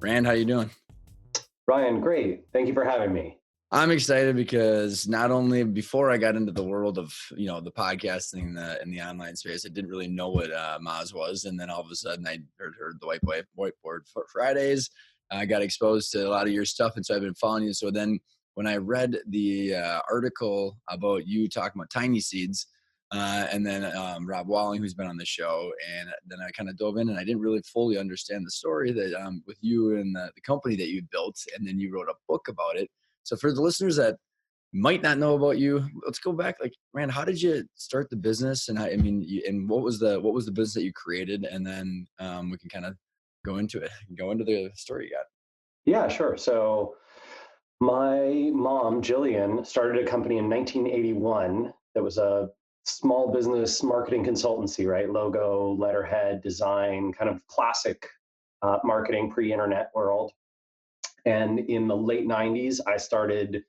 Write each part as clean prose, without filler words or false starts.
Rand, how you doing? Ryan, great. Thank you for having me. I'm excited because not only before I got into the world of the podcasting and the online space, I didn't really know what Moz was, and then all of a sudden I heard the whiteboard for Fridays. I got exposed to a lot of your stuff, and so I've been following you. So then when I read the article about you talking about tiny seeds, and then Rob Walling, who's been on the show, and then I kind of dove in, and I didn't really fully understand the story that with you and the company that you built, and then you wrote a book about it. So for the listeners that might not know about you, let's go back. Like, Rand, how did you start the business? And and what was the business that you created? And then we can kind of go into it, go into the story you got. Yeah, sure. So my mom, Jillian, started a company in 1981 that was a small business marketing consultancy, right? Logo, letterhead, design, kind of classic marketing pre-internet world. And in the late 90s, I started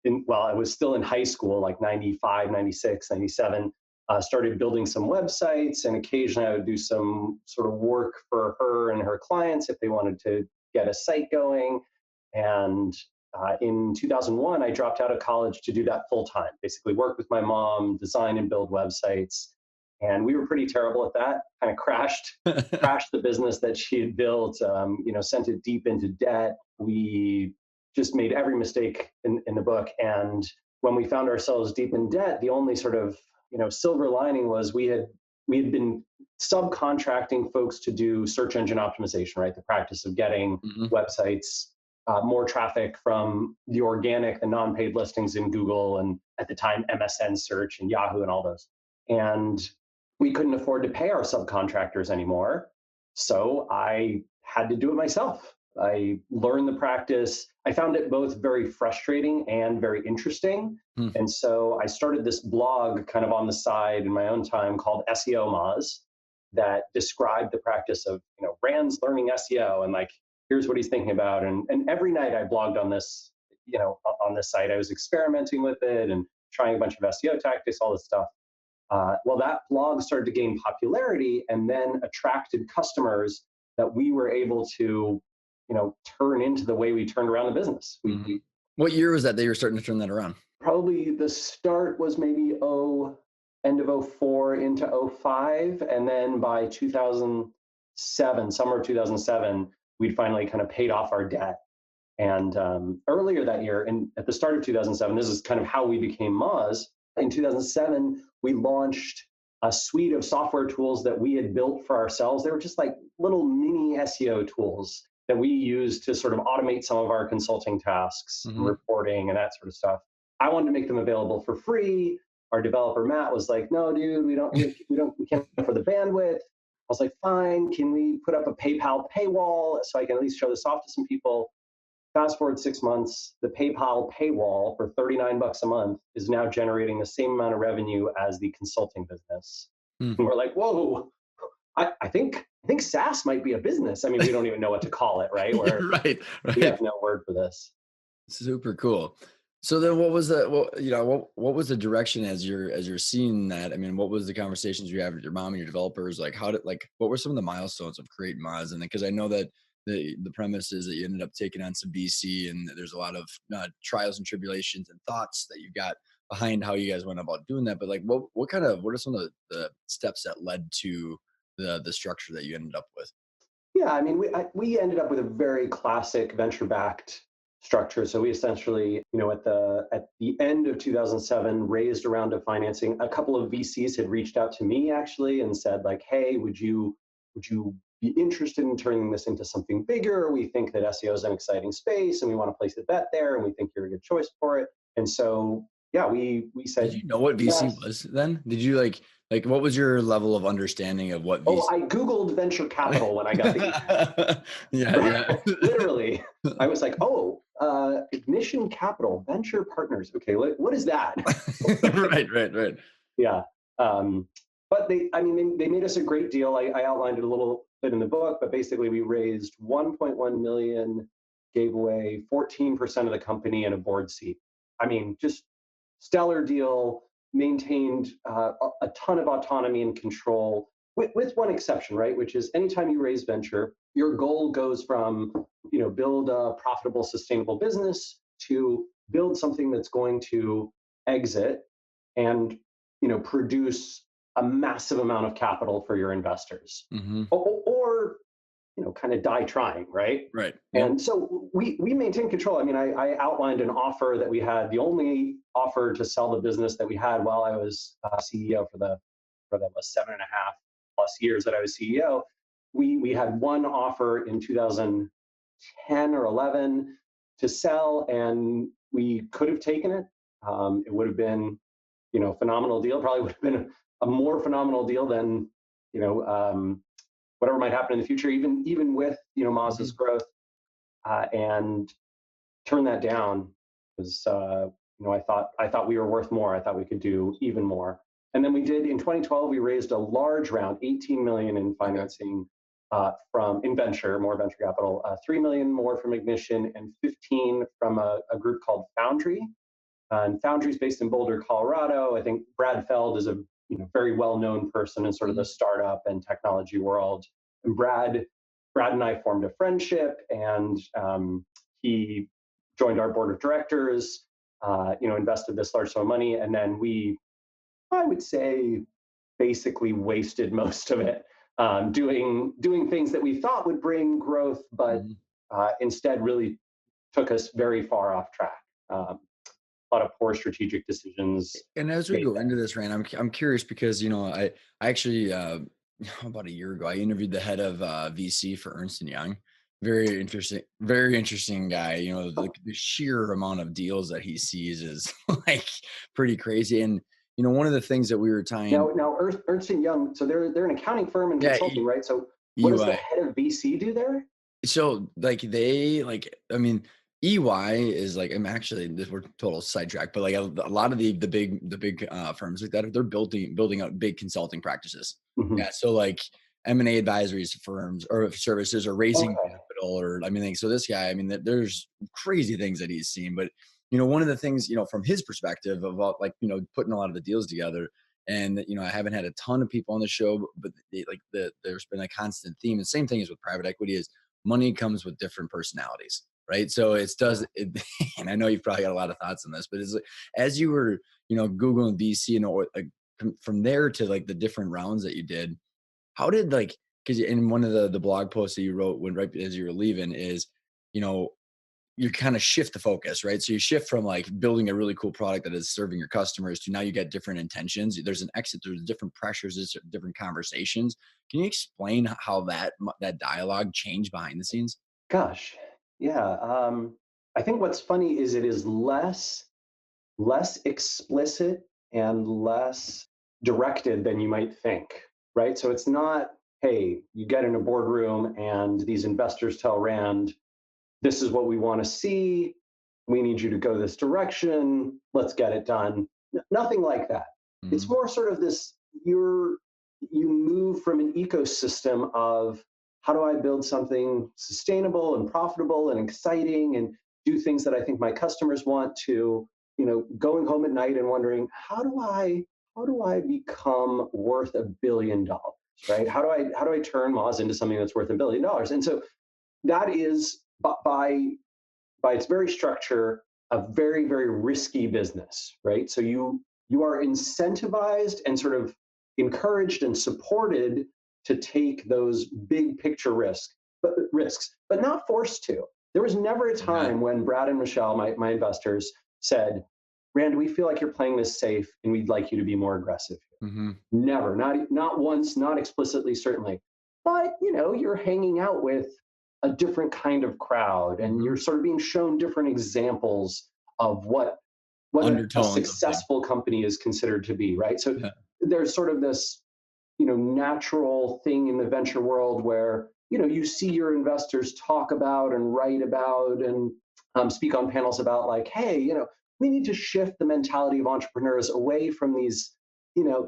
I was still in high school, like 95, 96, 97, started building some websites, and occasionally I would do some sort of work for her and her clients if they wanted to get a site going. And in 2001, I dropped out of college to do that full time, basically work with my mom, design and build websites. And we were pretty terrible at that, kind of crashed the business that she had built, sent it deep into debt. We just made every mistake in the book. And when we found ourselves deep in debt, the only sort of silver lining was we had been subcontracting folks to do search engine optimization, right? The practice of getting websites more traffic from the organic, the non-paid listings in Google, and at the time MSN search and Yahoo and all those. And we couldn't afford to pay our subcontractors anymore. So I had to do it myself. I learned the practice. I found it both very frustrating and very interesting. And so I started this blog kind of on the side in my own time called SEO Moz that described the practice of, Rand's learning SEO and like, here's what he's thinking about. And every night I blogged on this, on this site. I was experimenting with it and trying a bunch of SEO tactics, all this stuff. Well, that blog started to gain popularity and then attracted customers that we were able to turn into the way we turned around the business. What year was that you were starting to turn that around? Probably the start was maybe end of 04 into 05. And then by 2007, summer of 2007, we'd finally kind of paid off our debt. And earlier that year, and at the start of 2007, this is kind of how we became Moz. In 2007, we launched a suite of software tools that we had built for ourselves. They were just like little mini SEO tools that we used to sort of automate some of our consulting tasks, reporting, and that sort of stuff. I wanted to make them available for free. Our developer Matt was like, "No, dude, we can't afford the bandwidth." I was like, "Fine, can we put up a PayPal paywall so I can at least show this off to some people?" Fast forward 6 months, the PayPal paywall for $39 a month is now generating the same amount of revenue as the consulting business. And we're like, "Whoa, I think SaaS might be a business." I mean, we don't even know what to call it, right? Right. We have no word for this. Super cool. So then what was what was the direction as you're seeing that? I mean, what was the conversations you had with your mom and your developers? Like what were some of the milestones of creating Moz? And because I know that the premise is that you ended up taking on some VC and there's a lot of trials and tribulations and thoughts that you got behind how you guys went about doing that. But like what are some of the steps that led to the structure that you ended up with? Yeah, I mean, we ended up with a very classic venture-backed structure. So we essentially, at the end of 2007, raised a round of financing. A couple of VCs had reached out to me actually and said like, "Hey, would you be interested in turning this into something bigger? We think that SEO is an exciting space, and we want to place a bet there, and we think you're a good choice for it." And so, yeah, we said. Did you know what VC was then? Did you like what was your level of understanding of what VC? Oh, I Googled venture capital when I got the yeah. Literally, I was like, "Oh, Ignition Capital, venture partners. Okay, what is that?" Right. Yeah. But they made us a great deal. I outlined it a little bit in the book, but basically we raised 1.1 million, gave away 14% of the company and a board seat. I mean, just stellar deal, maintained a ton of autonomy and control. with one exception, right? Which is anytime you raise venture, your goal goes from, build a profitable, sustainable business to build something that's going to exit and, produce a massive amount of capital for your investors, Mm-hmm. or kind of die trying, right? Right. Yep. And so we maintain control. I mean, I outlined an offer that we had, the only offer to sell the business that we had while I was CEO for that was 7.5+ years that I was CEO. We had one offer in 2010 or 11 to sell, and we could have taken it. It would have been, phenomenal deal. Probably would have been a more phenomenal deal than, you know, um, whatever might happen in the future, even with Mm-hmm. Moz's growth, and turn that down because I thought we were worth more. I thought we could do even more, and then we did in 2012. We raised a large round, 18 million in Okay. financing from in venture, more venture capital, 3 million more from Ignition, and 15 from a group called Foundry. And Foundry is based in Boulder, Colorado. I think Brad Feld is a very well-known person in sort of Mm-hmm. the startup and technology world. And Brad and I formed a friendship, and he joined our board of directors. Invested this large sum of money, and then I would say, basically wasted most of it doing things that we thought would bring growth, but Mm-hmm. instead really took us very far off track. A lot of poor strategic decisions And as we made go into there. this, Rand, I'm curious because I actually about a year ago I interviewed the head of VC for Ernst and Young. Very interesting guy. The sheer amount of deals that he sees is like pretty crazy. And one of the things that we were tying, Now Ernst and Young, so they're an accounting firm and yeah, consulting, right? So what does the EY. head of VC do there? So I mean, EY is like, I'm actually this we're total sidetrack, but like a lot of the big firms like that, they're building out big consulting practices. Hmm. Yeah. So like M&A advisories firms or services or raising Okay. capital or I mean, like, so this guy, I mean, there's crazy things that he's seen, but one of the things, from his perspective about like, putting a lot of the deals together. And I haven't had a ton of people on the show, but there's been a constant theme. The same thing is with private equity is money comes with different personalities, right? So and I know you've probably got a lot of thoughts on this, but it's like, as you were, Googling VC and like from there to like the different rounds that you did, how did like, because in one of the blog posts that you wrote when right as you were leaving is, you know, you kind of shift the focus, right? So you shift from like building a really cool product that is serving your customers to now you get different intentions. There's an exit, there's different pressures, there's different conversations. Can you explain how that dialogue changed behind the scenes? Gosh, yeah. I think what's funny is it is less explicit and less directed than you might think, right? So it's not, hey, you get in a boardroom and these investors tell Rand, this is what we want to see. We need you to go this direction. Let's get it done. Nothing like that. It's Mhm. more sort of this, you move from an ecosystem of how do I build something sustainable and profitable and exciting and do things that I think my customers want to, going home at night and wondering, how do I become worth $1 billion, right? How do I turn Moz into something that's worth $1 billion? And so that is by its very structure a very, very risky business, right? So you are incentivized and sort of encouraged and supported to take those big picture risks, but not forced to. There was never a Yeah. time when Brad and Michelle, my investors, said, Rand, we feel like you're playing this safe and we'd like you to be more aggressive. Mhm. Never, not once, not explicitly, certainly. But you're hanging out with a different kind of crowd, and Mhm. you're sort of being shown different examples of what a Undertones of things. successful company is considered to be, right? So Yeah. there's sort of this, natural thing in the venture world where you see your investors talk about and write about and speak on panels about like, hey, we need to shift the mentality of entrepreneurs away from these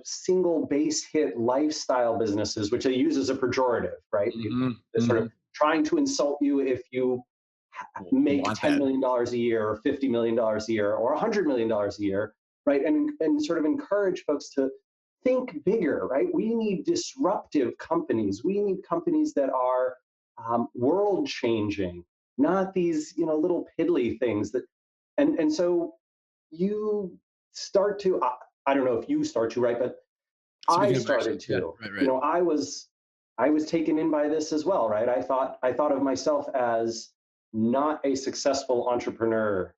single base hit lifestyle businesses, which they use as a pejorative, right? Mhm. They're sort of Mhm. trying to insult you if you make Want $10 that. million a year or $50 million a year or $100 million a year, right? And sort of encourage folks to think bigger, right? We need disruptive companies. We need companies that are world changing, not these, little piddly things that, and so you start to, I don't know if you start to, right? But I Speaking of started actually, yeah, to, right, right. I was taken in by this as well, right? I thought of myself as not a successful entrepreneur,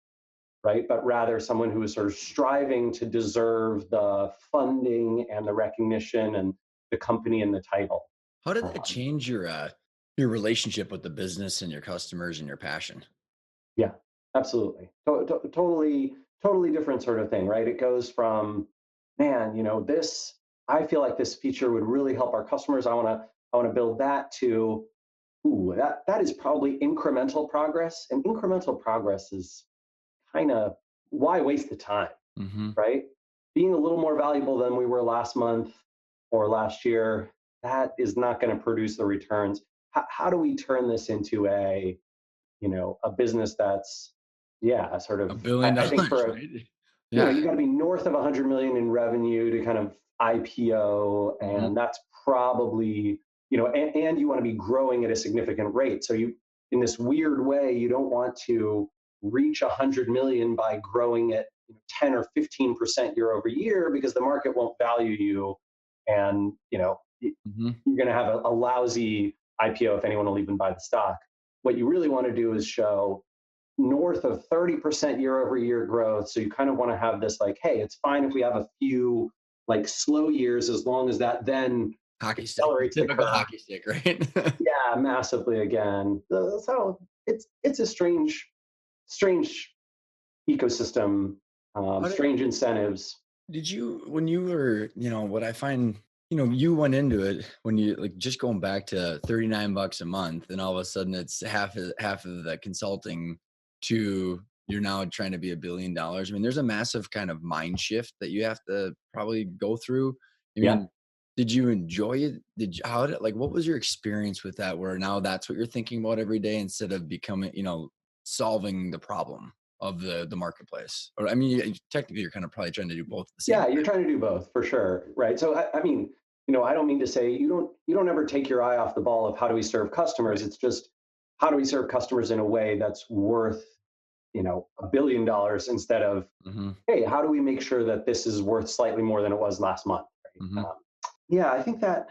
right? But rather someone who is sort of striving to deserve the funding and the recognition and the company and the title. How did that Um, change your relationship with the business and your customers and your passion? yeah, absolutely. Totally different sort of thing, right? It goes from, man, this, I feel like this feature would really help our customers. I want to build that to, ooh, that is probably incremental progress. And incremental progress is kind of, why waste the time? Mhm. Right? Being a little more valuable than we were last month or last year, that is not going to produce the returns. How do we turn this into a business that's, yeah, sort A of, billion I think dollars, for a, right? Yeah. you got to be north of 100 million in revenue to kind of IPO, Mhm, and that's probably, and you want to be growing at a significant rate. So you, in this weird way, you don't want to reach 100 million by growing at 10 or 15% year over year, because the market won't value you, and mhm. you're going to have a lousy IPO if anyone will even buy the stock. What you really want to do is show north of 30% year over year growth. So you kind of want to have this like, hey, it's fine if we have a few like slow years, as long as that then Hockey stick, the accelerates the typical curve. hockey stick, right? Yeah, massively again. So it's a strange ecosystem, How did strange incentives. did you when you were, what I find, you went into it when you like just going back to 39 bucks a month and all of a sudden it's half of the consulting to you're now trying to be $1 billion. I mean, there's a massive kind of mind shift that you have to probably go through. I Yeah, mean, did you enjoy it? What was your experience with that where now that's what you're thinking about every day instead of becoming, solving the problem of the marketplace? Or I mean, technically, you're kind of probably trying to do both at the same yeah, you're time. trying to do both for sure, right? So I mean, I don't mean to say you don't ever take your eye off the ball of how do we serve customers. Right. It's just, how do we serve customers in a way that's worth $1 billion, instead of, Mhm, hey, how do we make sure that this is worth slightly more than it was last month? Right? mhm. Yeah, I think that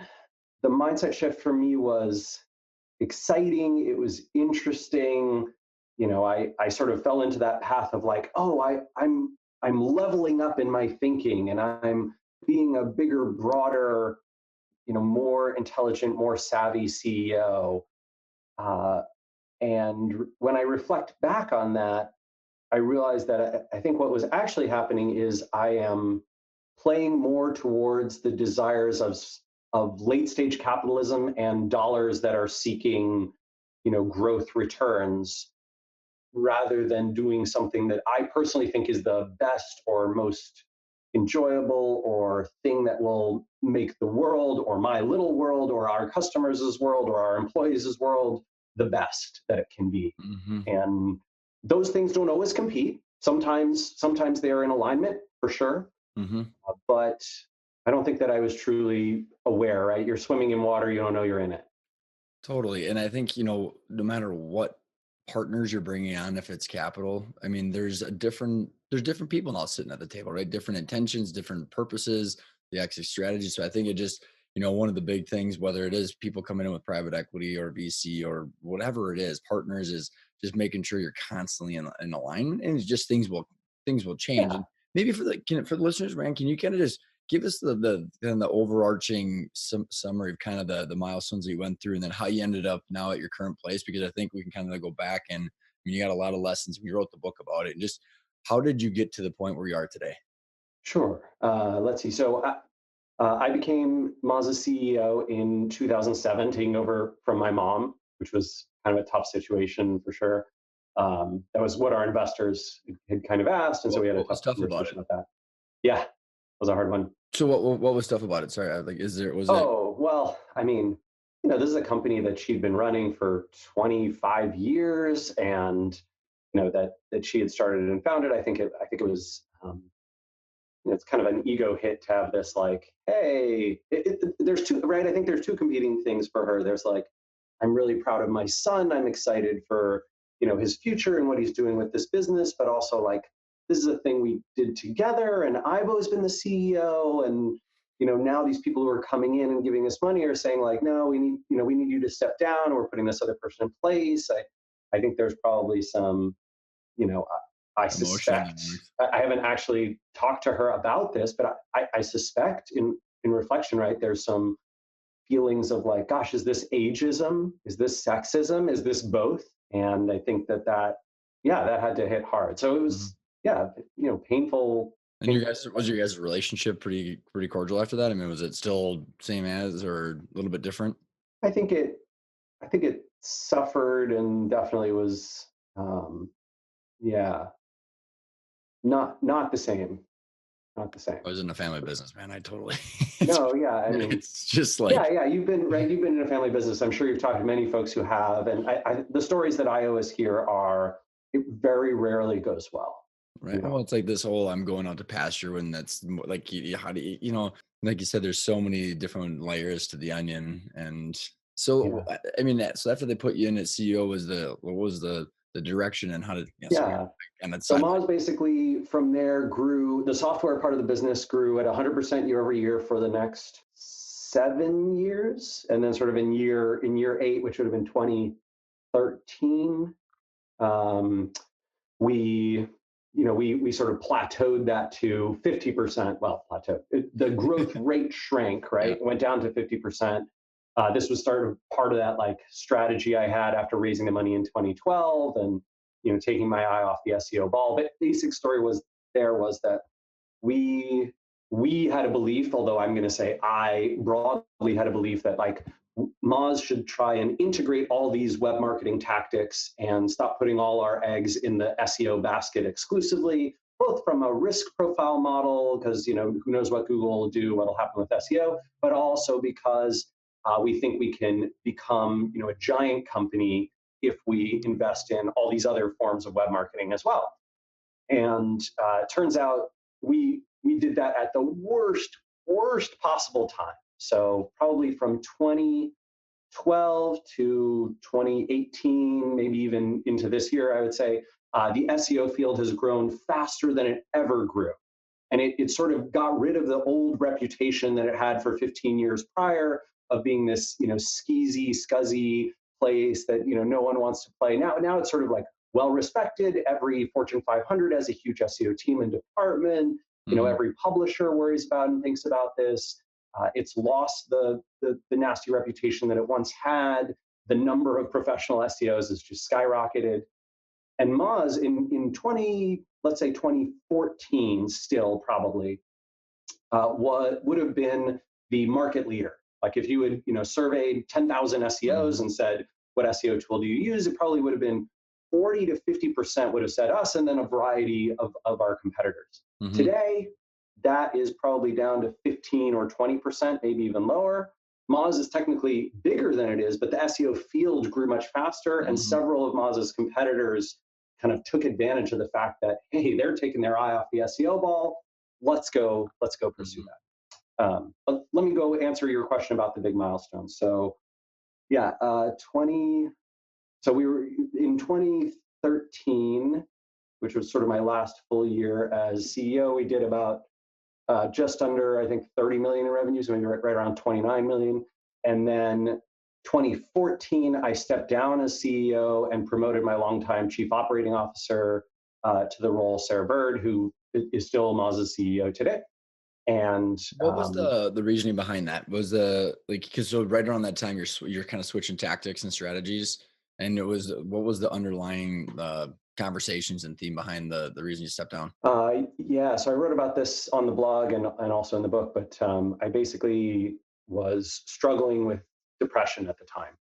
the mindset shift for me was exciting. It was interesting. I sort of fell into that path of like, oh, I'm leveling up in my thinking, and I'm being a bigger, broader, more intelligent, more savvy CEO. Uh, and when I reflect back on that, I realized that I think what was actually happening is I am playing more towards the desires of late stage capitalism and dollars that are seeking, growth returns, rather than doing something that I personally think is the best or most enjoyable or thing that will make the world or my little world or our customers' world or our employees' world the best that it can be. Mhm. And those things don't always compete. Sometimes they are in alignment for sure, Mhm. but I don't think that I was truly aware, right? You're swimming in water, you don't know you're in it. Totally, and I think, no matter what partners you're bringing on, if it's capital, I mean, there's different people now sitting at the table, right? Different intentions, different purposes, the exit strategy. So I think it just, one of the big things, whether it is people coming in with private equity or VC or whatever it is, partners is just making sure you're constantly in alignment, and it's just things will change. Yeah, And maybe for the listeners, Rand, can you kind of just give us the overarching summary of kind of the milestones that you went through and then how you ended up now at your current place, because I think we can kind of go back and I mean, you got a lot of lessons. We wrote the book about it, and just how did you get to the point where you are today? sure. Let's see. So I became Mazda's CEO in 2007, taking over from my mom, which was kind of a tough situation for sure. That was what our investors had kind of asked, and so what, we had a what tough was tough about it? conversation about that. Yeah, it was a hard one. So what was tough about it? Sorry, like, was it? Oh, well, I mean, this is a company that she'd been running for 25 years, and that she had started and founded. I think it was it's kind of an ego hit to have this like, hey, there's two, right? I think there's two competing things for her. There's like, I'm really proud of my son. I'm excited for, his future and what he's doing with this business, but also like, this is a thing we did together and I've always been the CEO. And, now these people who are coming in and giving us money are saying like, no, we need you to step down. We're putting this other person in place. I think there's probably some, I Emotional suspect, dynamics. I haven't actually talked to her about this, but I suspect in reflection, right, there's some feelings of like, gosh, is this ageism? Is this sexism? Is this both? And I think yeah, that had to hit hard. So it Mhm. was, yeah, painful, And your painful. guys was your guys' relationship pretty cordial after that? I mean, was it still same as or a little bit different? I think it, I think it suffered and definitely was, um, yeah, not the same, not the same. I was in a family business, man. I totally No, yeah, I mean, it's just yeah, like yeah. You've been right. You've been in a family business. I'm sure you've talked to many folks who have, and the stories that I always hear are it very rarely goes well. right. Well, it's like this whole I'm going out to pasture when that's like how do like you said, there's so many different layers to the onion. And so Yeah, I mean so after they put you in as CEO, what was the direction and how did sorry, yeah. and that So sideline. Moz basically from there grew. The software part of the business grew at 100% year over year for the next 7 years, and then sort of in year eight, which would have been 2013. Um, we we sort of plateaued that to 50%. Well, the growth rate shrank, Yeah. right? It went down to 50%. This was sort of part of that like strategy I had after raising the money in 2012 and taking my eye off the SEO ball. But basic story was that we we had a belief, although I'm going to say I broadly had a belief that like Moz should try and integrate all these web marketing tactics and stop putting all our eggs in the SEO basket exclusively, both from a risk profile model, because who knows what Google will do, what'll happen with SEO, but also because we think we can become a giant company if we invest in all these other forms of web marketing as well. And it turns out we did that at the worst possible time. So probably from 2012 to 2018, maybe even into this year, I would say the SEO field has grown faster than it ever grew. And it sort of got rid of the old reputation that it had for 15 years prior of being this skeezy scuzzy place that no one wants to play. Now it's sort of like well respected. Every Fortune 500 has a huge SEO team and department. Mhm. Every publisher worries about and thinks about this. It's lost the nasty reputation that it once had. The number of professional SEOs has just skyrocketed. And Moz in 20, let's say 2014, still probably would have been the market leader. Like if you had surveyed 10,000 SEOs Mhm. and said what SEO tool do you use, it probably would have been 40 to 50% would have said us, and then a variety of our competitors. Mhm. Today, that is probably down to 15 or 20%, maybe even lower. Moz is technically bigger than it is, but the SEO field grew much faster, and Mhm. several of Moz's competitors kind of took advantage of the fact that hey, they're taking their eye off the SEO ball. Let's go pursue Mhm. that. But let me go answer your question about the big milestones. So yeah, 20. So we were in 2013, which was sort of my last full year as CEO. We did about just under, I think, 30 million in revenues, maybe right around 29 million. And then 2014, I stepped down as CEO and promoted my longtime chief operating officer to the role, Sarah Bird, who is still Moz's CEO today. And What was the reasoning behind that? Was the like because so right around that time you're kind of switching tactics and strategies, and it was what was the underlying conversations and theme behind the reason you stepped down? yeah, so I wrote about this on the blog and also in the book, but I basically was struggling with depression at the time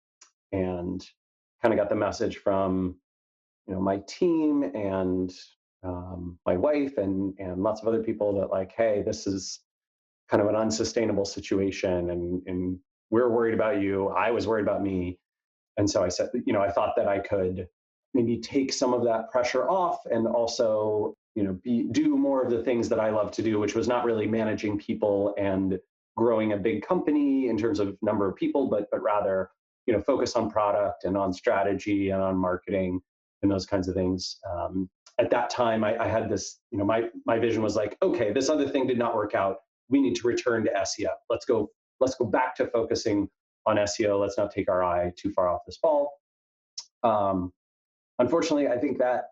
and kind of got the message from my team and my wife and lots of other people that like, hey, this is kind of an unsustainable situation, and we're worried about you. I was worried about me, and so I said, I thought that I could maybe take some of that pressure off and also, do more of the things that I love to do, which was not really managing people and growing a big company in terms of number of people, but rather, focus on product and on strategy and on marketing and those kinds of things. At that time, I had this, my vision was like, okay, this other thing did not work out. We need to return to SEO. Let's go back to focusing on SEO. Let's not take our eye too far off this ball. Unfortunately, I think that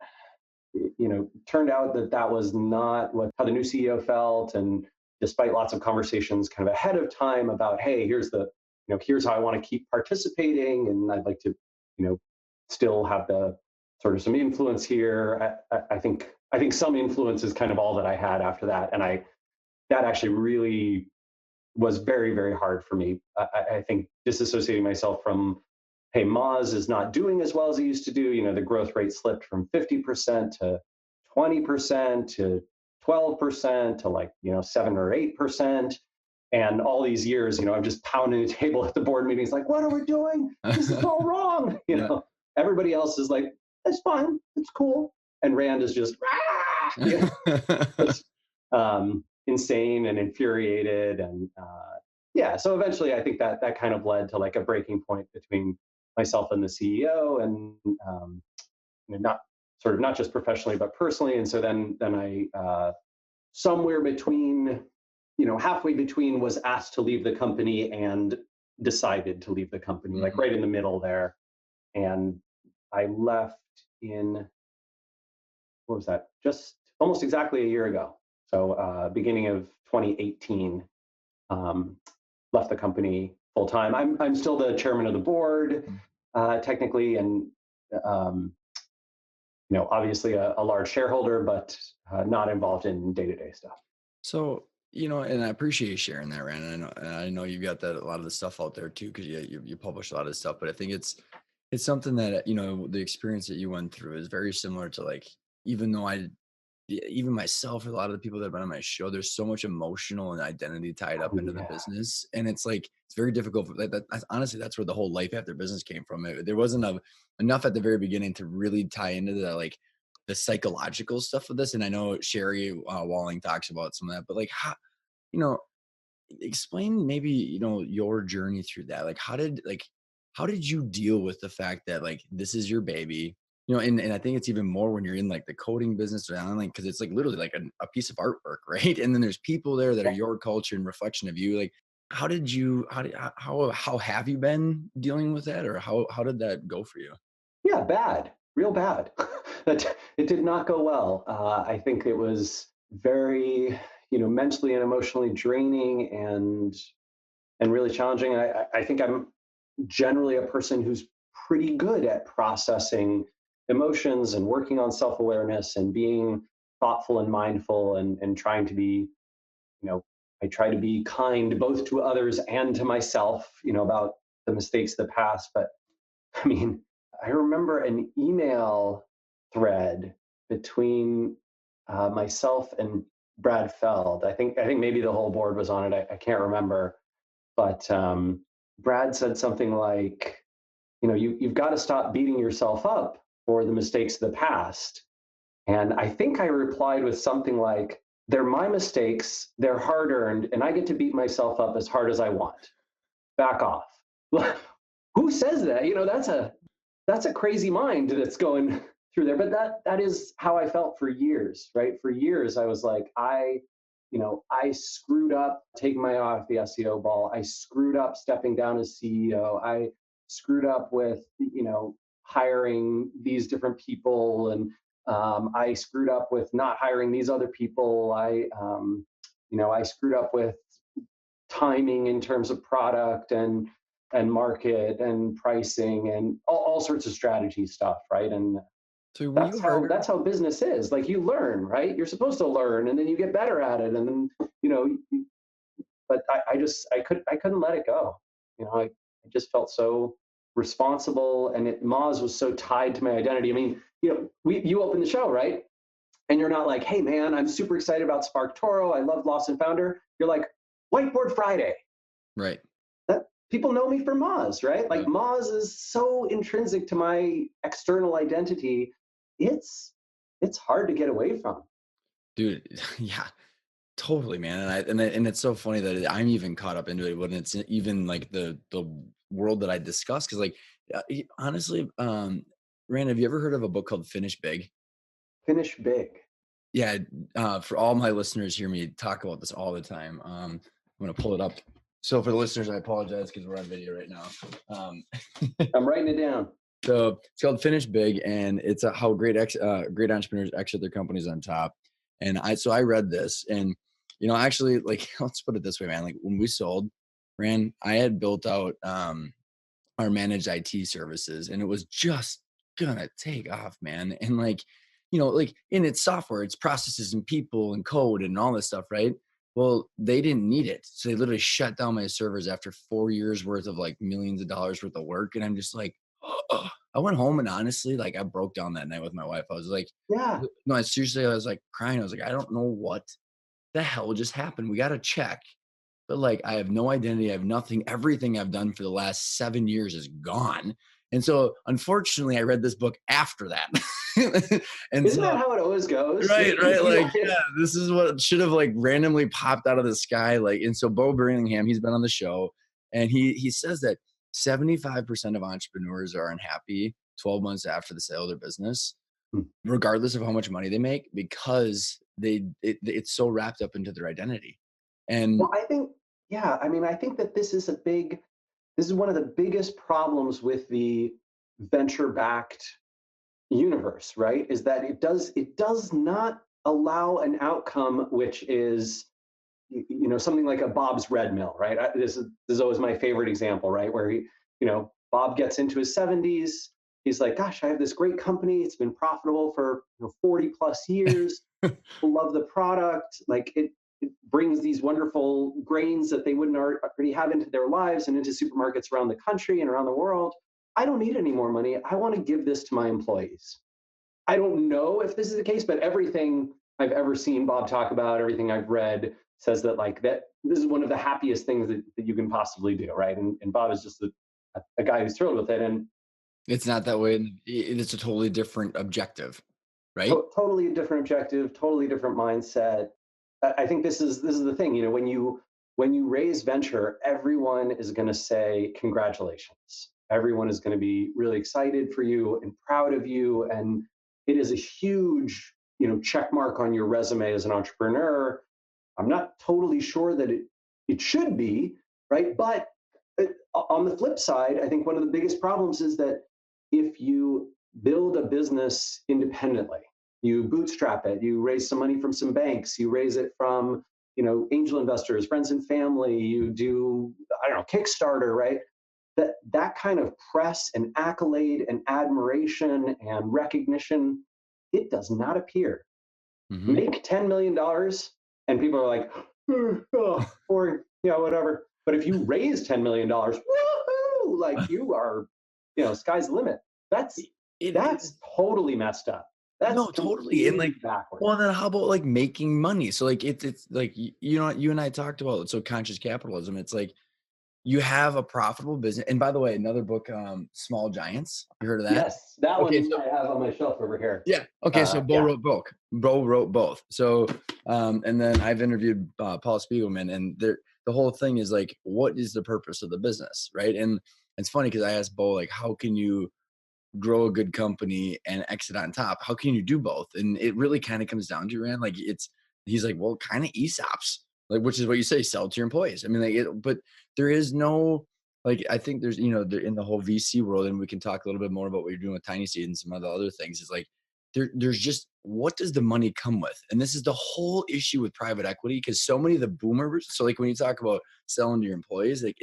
turned out that was not how the new CEO felt. And despite lots of conversations kind of ahead of time about, hey, here's how I want to keep participating, and I'd like to, still have the sort of some influence here. I think some influence is kind of all that I had after that, and that actually really was very, very hard for me. I think disassociating myself from, hey, Moz is not doing as well as it used to do. The growth rate slipped from 50% to 20% to 12% to 7 or 8%. And all these years, I'm just pounding the table at the board meetings, like, what are we doing? This is all wrong. Everybody else is like, it's fine, it's cool. And Rand is just, just, insane and infuriated. And so eventually I think that kind of led to like a breaking point between myself and the CEO, and not just professionally, but personally. And so then I somewhere between, halfway between, was asked to leave the company and decided to leave the company, like right in the middle there. And I left in, what was that? Just almost exactly a year ago. So beginning of 2018, left the company full time. I'm still the chairman of the board, technically, and obviously a large shareholder, but not involved in day-to-day stuff. So, and I appreciate you sharing that, Rand. And I know you got that a lot of the stuff out there too, because you publish a lot of stuff. But I think it's something that the experience that you went through is very similar to, like, even myself, a lot of the people that have been on my show, there's so much emotional and identity tied up into the business, and it's like it's very difficult. Honestly, that's where the whole life after business came from. There wasn't enough at the very beginning to really tie into the psychological stuff of this. And I know Sherry Walling talks about some of that, but like, how, explain maybe your journey through that. Like, how did you deal with the fact that, like, this is your baby? And I think it's even more when you're in like the coding business or online, because it's like literally like a piece of artwork, right? And then there's people there that are your culture and reflection of you. Like, how have you been dealing with that, or how did that go for you? Yeah, bad, real bad. It did not go well. I think it was very, mentally and emotionally draining and really challenging. I think I'm generally a person who's pretty good at processing emotions and working on self-awareness and being thoughtful and mindful and trying to be, I try to be kind both to others and to myself, about the mistakes of the past. But I mean, I remember an email thread between myself and Brad Feld. I think maybe the whole board was on it. I can't remember, but Brad said something like, you've got to stop beating yourself up for the mistakes of the past. And I think I replied with something like, they're my mistakes, they're hard earned, and I get to beat myself up as hard as I want. Back off. Who says that? That's a crazy mind that's going through there. But that is how I felt for years, right? For years, I was like, I screwed up taking my eye off the SEO ball. I screwed up stepping down as CEO. I screwed up with, hiring these different people. And I screwed up with not hiring these other people. I screwed up with timing in terms of product and market and pricing and all sorts of strategy stuff, right? And So that's how business is. Like, you learn, right? You're supposed to learn, and then you get better at it, and then but I couldn't let it go. I just felt so responsible, and Moz was so tied to my identity. I mean, you opened the show, right? And you're not like, hey man, I'm super excited about SparkToro. I love Lost and Founder. You're like, Whiteboard Friday. Right. people know me for Moz, right? Yeah. Like Moz is so intrinsic to my external identity. It's it's hard to get away from. Dude, yeah, totally, man. And it's so funny that I'm even caught up into it when it's even like the world that I discuss. Cause like, honestly, Rand, have you ever heard of a book called Finish Big? Finish big. Yeah, for all my listeners, hear me talk about this all the time. I'm gonna pull it up. So for the listeners, I apologize because we're on video right now. Um, I'm writing it down. so it's called Finish Big, and it's how great entrepreneurs exit their companies on top. And I read this, and actually, like, let's put it this way, man. Like when we sold, Rand, I had built out our managed IT services, and it was just gonna take off, man. And like, like in its software, it's processes and people and code and all this stuff, right? Well, they didn't need it. So they literally shut down my servers after 4 years worth of like millions of dollars worth of work. And I'm just like, oh. I went home and honestly, like I broke down that night with my wife. I was like, Yeah. no, I seriously, I was like crying. I was like, I don't know what the hell just happened. We got to check. But like, I have no identity. I have nothing. Everything I've done for the last 7 years is gone. And so, unfortunately, I read this book after that. And Isn't so, that how it always goes? right. Like, yeah, this is what should have like randomly popped out of the sky. Like, and so Bo Birmingham, he's been on the show, and he says that 75% of entrepreneurs are unhappy 12 months after the sale of their business, regardless of how much money they make, because it's so wrapped up into their identity. And Well, I think, yeah, I mean, I think that this is one of the biggest problems with the venture backed universe, right? Is that it does not allow an outcome which is something like a Bob's Red Mill, right? This is always my favorite example, right? Where Bob gets into his 70s, he's like, gosh, I have this great company, it's been profitable for 40 plus years. People love the product, like it brings these wonderful grains that they wouldn't already have into their lives and into supermarkets around the country and around the world. I don't need any more money. I want to give this to my employees. I don't know if this is the case, but everything I've ever seen Bob talk about, everything I've read says that like that this is one of the happiest things that you can possibly do, right? And Bob is just a guy who's thrilled with it. And it's not that way. It's a totally different objective, right? totally different objective, totally different mindset. I think this is the thing. When you raise venture, everyone is going to say congratulations. Everyone is going to be really excited for you and proud of you, and it is a huge check mark on your resume as an entrepreneur. I'm not totally sure that it should be, right, but on the flip side, I think one of the biggest problems is that if you build a business independently, you bootstrap it, you raise some money from some banks, you raise it from angel investors, friends and family, you do, I don't know, Kickstarter, right? That kind of press and accolade and admiration and recognition, it does not appear. Hmm. Make $10 million and people are like, or whatever. But if you raise $10 million, woohoo, like you are, sky's the limit. That's It that's totally messed up. That's No, totally. And like, completely backwards. well, then how about like making money? So like it's like you and I talked about, so conscious capitalism. It's like you have a profitable business. And by the way, another book, Small Giants. You heard of that? Yes, that Okay, one so I have on my shelf over here. yeah. Okay, so Yeah. Bo wrote both. So and then I've interviewed Paul Spiegelman, and the whole thing is like, what is the purpose of the business, right? And it's funny because I asked Bo, like, how can you grow a good company and exit on top? How can you do both? And it really kind of comes down to, Rand, like he's like, well, kind of ESOPs, like, which is what you say, sell to your employees. I mean, like but there is no, like, I think there's, in the whole VC world, and we can talk a little bit more about what you're doing with TinySeed and some other things, is like, there's just, what does the money come with? And this is the whole issue with private equity, because so many of the boomers, so like when you talk about selling to your employees, like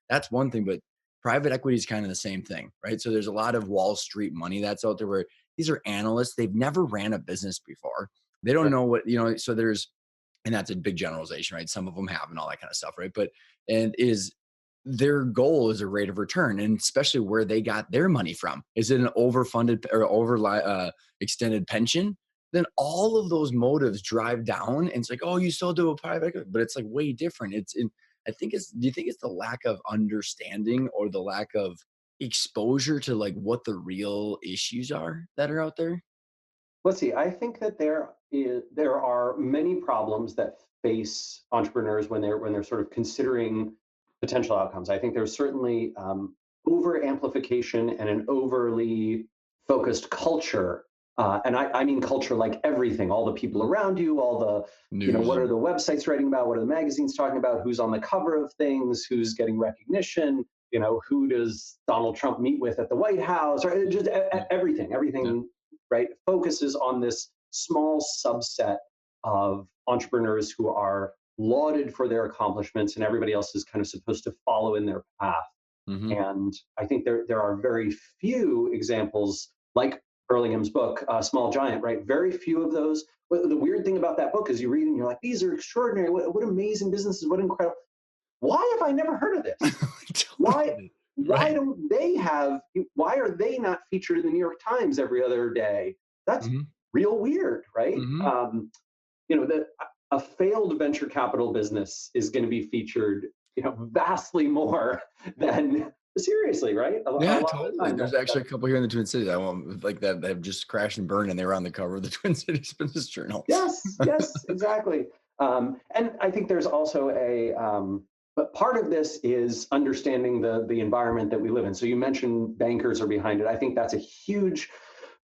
that's one thing, but private equity is kind of the same thing, right? So there's a lot of Wall Street money that's out there where these are analysts. They've never ran a business before. They don't know what, so and that's a big generalization, right? Some of them have and all that kind of stuff, right? But, and is their goal is a rate of return, and especially where they got their money from. Is it an overfunded or extended pension? Then all of those motives drive down, and it's like, oh, you still do a private equity, but it's like way different. Do you think it's the lack of understanding or the lack of exposure to like what the real issues are that are out there? Let's see. I think that there are many problems that face entrepreneurs when they're sort of considering potential outcomes. I think there's certainly over amplification and an overly focused culture, and I mean culture like everything, all the people around you, all the News what are and the websites writing about, what are the magazines talking about, who's on the cover of things, who's getting recognition. Who does Donald Trump meet with at the White House, or just yeah, everything, yeah. everything, right, focuses on this small subset of entrepreneurs who are lauded for their accomplishments, and everybody else is kind of supposed to follow in their path. Mhm. And I think there are very few examples like Burlingham's book, Small Giant, right? Very few of those. But the weird thing about that book is you read and you're like, these are extraordinary. What amazing businesses. What incredible. Why have I never heard of this? Why Totally. why Right. don't they have why are they not featured in the New York Times every other day? That's Mhm. real weird, right? Mhm. That a failed venture capital business is going to be featured, vastly more than seriously, right? A Yeah, lot of the totally. time There's actually a couple here in the Twin Cities I want like that have just crashed and burned, and they were on the cover of the Twin Cities Business Journal. yes, yes, exactly. And I think there's also but part of this is understanding the environment that we live in. So you mentioned bankers are behind it. I think that's a huge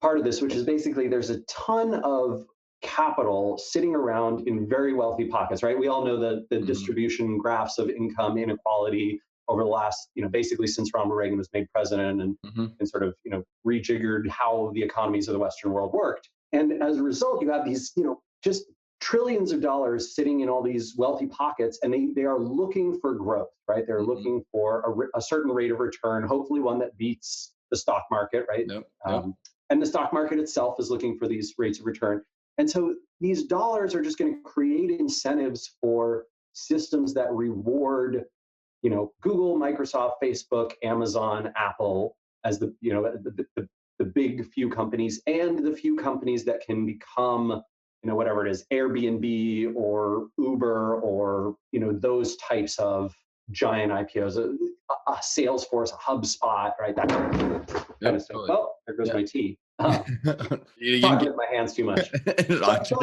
part of this, which is basically there's a ton of capital sitting around in very wealthy pockets, right? We all know the Mhm. distribution graphs of income inequality over the last, basically since Ronald Reagan was made president Mhm. and sort of, rejiggered how the economies of the Western world worked. And as a result, you have these, just trillions of dollars sitting in all these wealthy pockets, and they are looking for growth, right? They're Mhm. looking for a certain rate of return, hopefully one that beats the stock market, right? Yep. Yep. Um, and the stock market itself is looking for these rates of return. And so these dollars are just going to create incentives for systems that reward, Google, Microsoft, Facebook, Amazon, Apple as the big few companies, and the few companies that can become, whatever it is, Airbnb or Uber or, those types of giant IPOs, a Salesforce, a HubSpot, right? That kind Yep. of stuff. Totally. Oh, there goes Yeah. my tea. You can Talking get with my hands too much. But launches.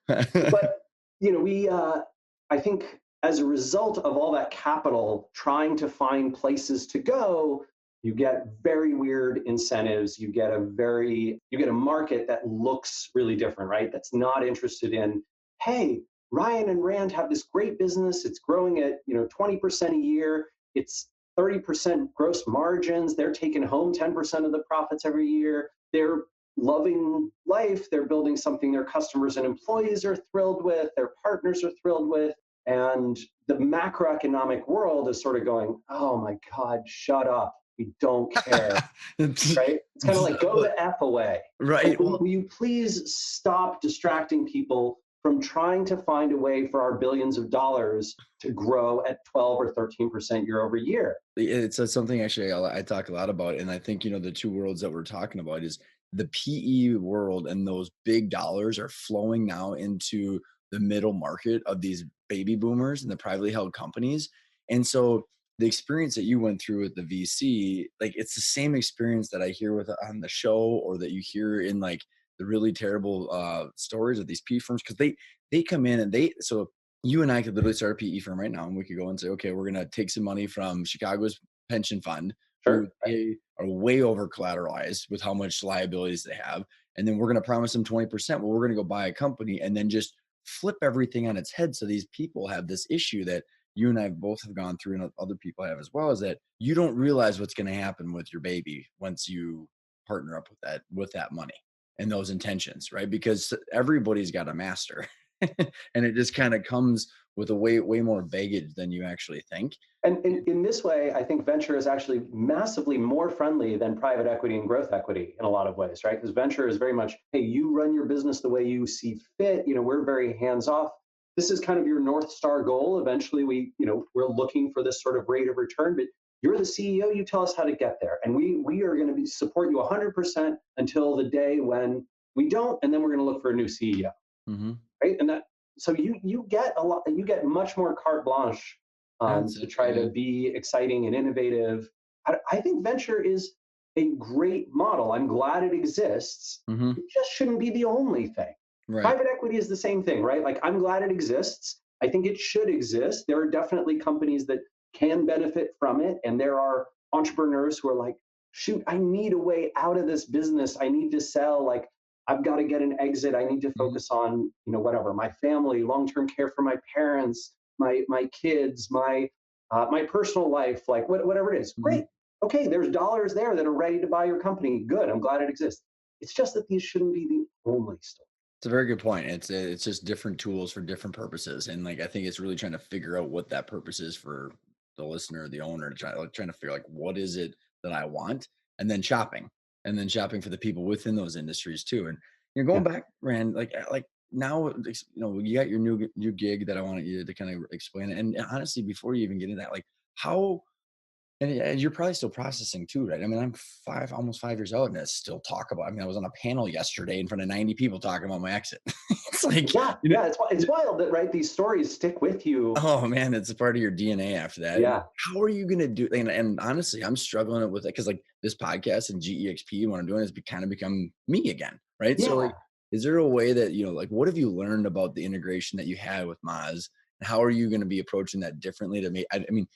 but but we I think as a result of all that capital trying to find places to go, you get very weird incentives. You get a market that looks really different, right? That's not interested in, hey, Ryan and Rand have this great business. It's growing at 20% a year. It's 30% gross margins. They're taking home 10% of the profits every year. They're loving life. They're building something their customers and employees are thrilled with, their partners are thrilled with. And the macroeconomic world is sort of going, oh my God, shut up. We don't care, right? It's kind of like, go But the F away. right. Like, Well, will you please stop distracting people from trying to find a way for our billions of dollars to grow at 12 or 13% year over year? it's something actually I talk a lot about, and I think the two worlds that we're talking about is the PE world, and those big dollars are flowing now into the middle market of these baby boomers and the privately held companies, and so the experience that you went through with the VC, like it's the same experience that I hear with on the show, or that you hear in like the really terrible stories of these PE firms, because they come in and you and I could literally start a PE firm right now, and we could go and say, okay, we're going to take some money from Chicago's pension fund, who Sure. Right. they are way over collateralized with how much liabilities they have. And then we're going to promise them 20%. Well, we're going to go buy a company and then just flip everything on its head. So these people have this issue that you and I both have gone through, and other people have as well, is that you don't realize what's going to happen with your baby once you partner up with that money and those intentions, right? Because everybody's got a master. And it just kind of comes with a way more baggage than you actually think. And in this way, I think venture is actually massively more friendly than private equity and growth equity in a lot of ways, right? Because venture is very much, hey, you run your business the way you see fit. We're very hands off. This is kind of your North Star goal. Eventually, we're looking for this sort of rate of return, but you're the CEO. You tell us how to get there, and we are going to support you 100% until the day when we don't, and then we're going to look for a new CEO, Hmm. right? And that so you get a lot. You get much more carte blanche That's to it. try Yeah. to be exciting and innovative. I think venture is a great model. I'm glad it exists. Hmm. It just shouldn't be the only thing. Right. Private equity is the same thing, right? Like, I'm glad it exists. I think it should exist. There are definitely companies that can benefit from it. And there are entrepreneurs who are like, shoot, I need a way out of this business. I need to sell. Like, I've got to get an exit. I need to Hmm. focus on, whatever, my family, long-term care for my parents, my kids, my personal life, like whatever it is. Hmm. Great. Okay, there's dollars there that are ready to buy your company. Good. I'm glad it exists. It's just that these shouldn't be the only story. It's a very good point. It's just different tools for different purposes, and like I think it's really trying to figure out what that purpose is for the listener, the owner, trying to figure like what is it that I want, and then shopping for the people within those industries too. And going Yeah. back, Rand, like now, you got your new gig that I wanted you to kind of explain it. And honestly, before you even get into that, like how and you're probably still processing too, right? I mean, I'm almost 5 years old, and I still talk about. I mean, I was on a panel yesterday in front of 90 people talking about my exit. It's like, Yeah. you know, Yeah. It's wild that, right, these stories stick with you. oh man, it's a part of your DNA after that. And Yeah. how are you gonna do? And honestly, I'm struggling with it because like this podcast and GEXP, what I'm doing is kind of become me again, right? So like, Yeah. is there a way that like what have you learned about the integration that you had with Maz? And how are you going to be approaching that differently to me? I mean,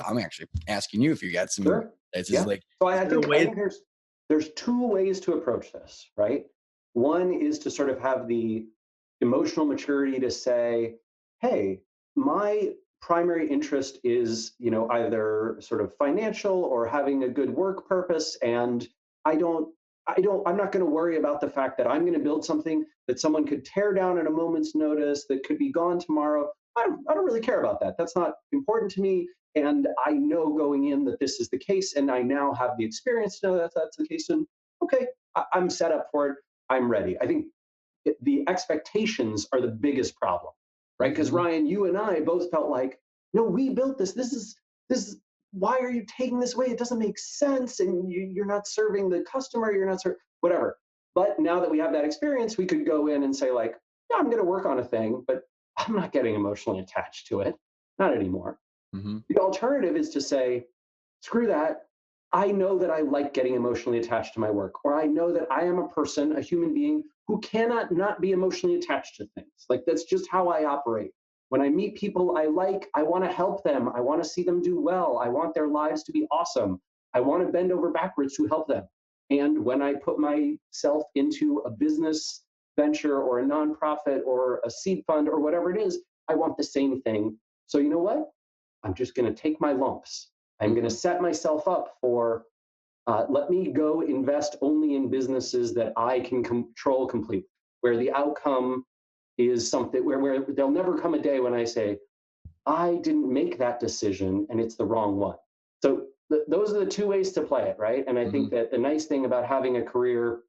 I'm actually asking you if you got some Sure. insights. Is Yeah. like, So is I there a think I way? think there's two ways to approach this, right? One is to sort of have the emotional maturity to say, hey, my primary interest is, either sort of financial or having a good work purpose. And I don't, I'm not going to worry about the fact that I'm going to build something that someone could tear down at a moment's notice that could be gone tomorrow. I don't really care about that. That's not important to me. And I know going in that this is the case. And I now have the experience to know that that's the case. And okay, I'm set up for it. I'm ready. I think the expectations are the biggest problem, right? Because Mhm, Ryan, you and I both felt like, no, we built this. This is why are you taking this away? It doesn't make sense, and you're not serving the customer. You're not serving whatever. But now that we have that experience, we could go in and say like, yeah, I'm going to work on a thing, but I'm not getting emotionally attached to it, not anymore. mhm, The alternative is to say, screw that. I know that I like getting emotionally attached to my work, or I know that I am a person, a human being who cannot not be emotionally attached to things. Like, that's just how I operate. When I meet people I like, I want to help them. I want to see them do well. I want their lives to be awesome. I want to bend over backwards to help them. And when I put myself into a business venture or a nonprofit or a seed fund or whatever it is, I want the same thing. So, you know what? I'm just going to take my lumps. I'm going to mhm, set myself up for let me go invest only in businesses that I can control completely, where the outcome is something where there'll never come a day when I say, I didn't make that decision and it's the wrong one. So those are the two ways to play it, right? And I mhm. think that the nice thing about having a career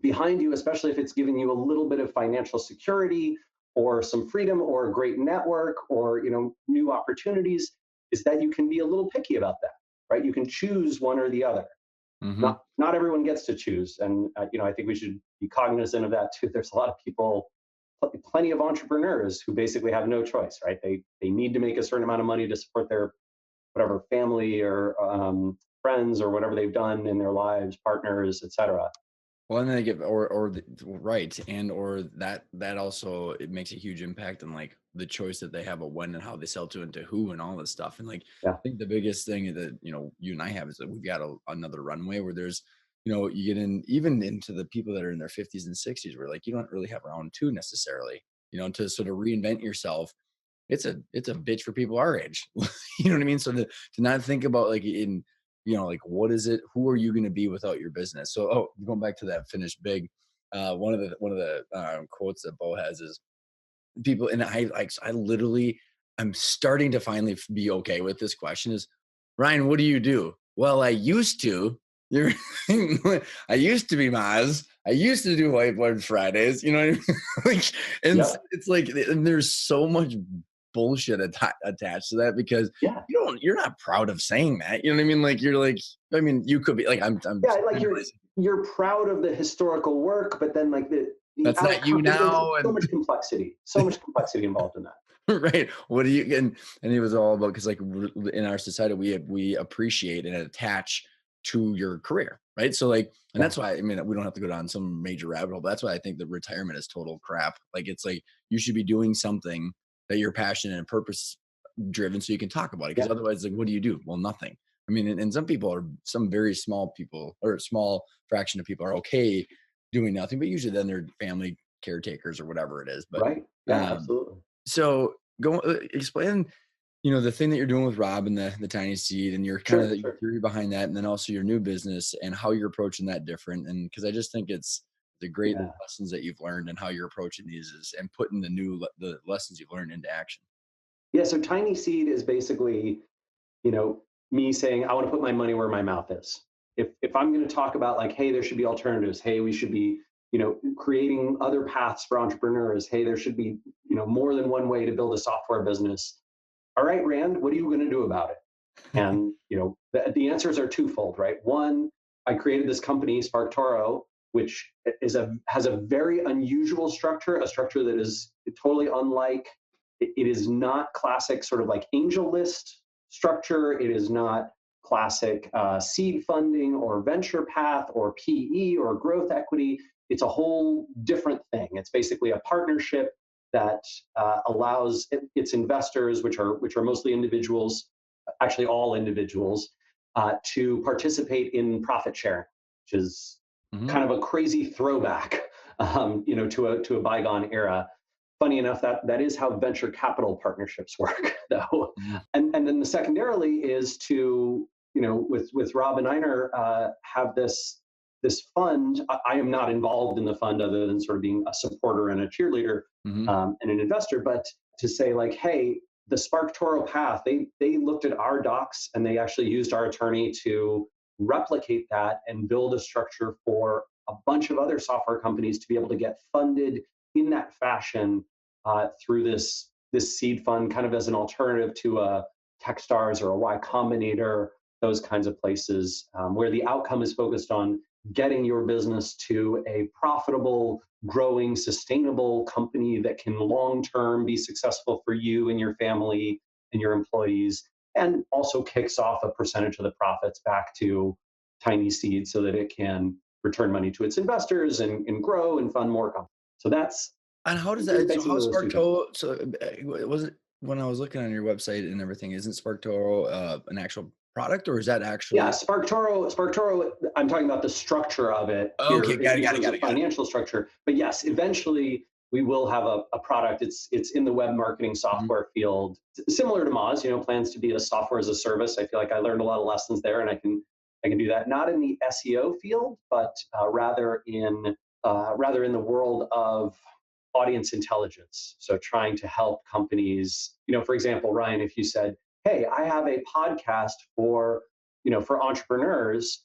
behind you, especially if it's giving you a little bit of financial security or some freedom or a great network or new opportunities, is that you can be a little picky about that, right? You can choose one or the other. Mhm. Not everyone gets to choose, and I think we should be cognizant of that too. There's a lot of people, plenty of entrepreneurs who basically have no choice, right? They need to make a certain amount of money to support their whatever family or friends or whatever they've done in their lives, partners, etc. Well, and then they get right, and or that also it makes a huge impact on like the choice that they have of when and how they sell to and to who and all this stuff. And like Yeah, I think the biggest thing that you and I have is that we've got another runway where there's you get in even into the people that are in their 50s and 60s where like you don't really have round two necessarily. To sort of reinvent yourself, it's a bitch for people our age. You know what I mean? So to not think about like in like what is it? Who are you going to be without your business? So going back to that finish big, one of the quotes that Bo has is people, and I literally I'm starting to finally be okay with this question is Ryan, what do you do? Well, I used to. You're I used to be Maz. I used to do whiteboard Fridays. You know what I mean? Like, and yep, it's like, and there's so much bullshit attached to that because yeah, you're not proud of saying that. You know what I mean? Like, you're like, I mean, you could be like, I'm yeah. Like, generalizing. you're proud of the historical work, but then like the That's not outcome. you There's now, so and much complexity, so much complexity involved in that. Right. What do you and it was all about because like in our society we appreciate and attach to your career, right? So like, and Yeah, that's why I mean we don't have to go down some major rabbit hole, but that's why I think that retirement is total crap. Like it's like you should be doing something that you're passionate and purpose driven so you can talk about it. Because yeah, otherwise, like, what do you do? Well, nothing. I mean, and some people are some very small people or a small fraction of people are okay doing nothing, but usually then they're family caretakers or whatever it is. But right. Yeah, um, absolutely. so go explain, the thing that you're doing with Rob and the Tiny Seed and your kind of Sure, the sure. theory behind that, and then also your new business and how you're approaching that different. And because I just think it's the great Yeah. lessons that you've learned and how you're approaching these is and putting the lessons you've learned into action. Yeah, so Tiny Seed is basically, you know, me saying I want to put my money where my mouth is. If I'm going to talk about like, hey, there should be alternatives. Hey, we should be, creating other paths for entrepreneurs. Hey, there should be, more than one way to build a software business. All right, Rand, what are you going to do about it? And the answers are twofold, right? One, I created this company, SparkToro, which has a very unusual structure, a structure that is totally unlike. It is not classic sort of like angel list structure. It is not classic seed funding or venture path or PE or growth equity. It's a whole different thing. It's basically a partnership that allows its investors, which are mostly individuals, actually all individuals, to participate in profit sharing, which is Mhm. kind of a crazy throwback, to a bygone era. Funny enough, that is how venture capital partnerships work, though. Mhm. And then the secondarily is to with Rob and Einer have this fund. I am not involved in the fund other than sort of being a supporter and a cheerleader Mhm. and an investor, but to say like, hey, the SparkToro path, they looked at our docs and they actually used our attorney to replicate that and build a structure for a bunch of other software companies to be able to get funded in that fashion through this seed fund, kind of as an alternative to a Techstars or a Y Combinator, those kinds of places, where the outcome is focused on getting your business to a profitable, growing, sustainable company that can long term be successful for you and your family and your employees, and also kicks off a percentage of the profits back to Tiny Seed so that it can return money to its investors and grow and fund more companies. So that's And how does that so how basically those two things. SparkToro so, was it when I was looking on your website and everything, isn't SparkToro, an actual product, or is that Yeah, actually SparkToro. I'm talking about the structure of it here okay, in terms of got it. financial structure. But yes, eventually we will have a product. It's in the web marketing Mhm. software field, similar to Moz. Plans to be a software as a service. I feel like I learned a lot of lessons there, and I can do that. Not in the SEO field, but rather in the world of audience intelligence. So trying to help companies. For example, Ryan, if you said, "Hey, I have a podcast for entrepreneurs,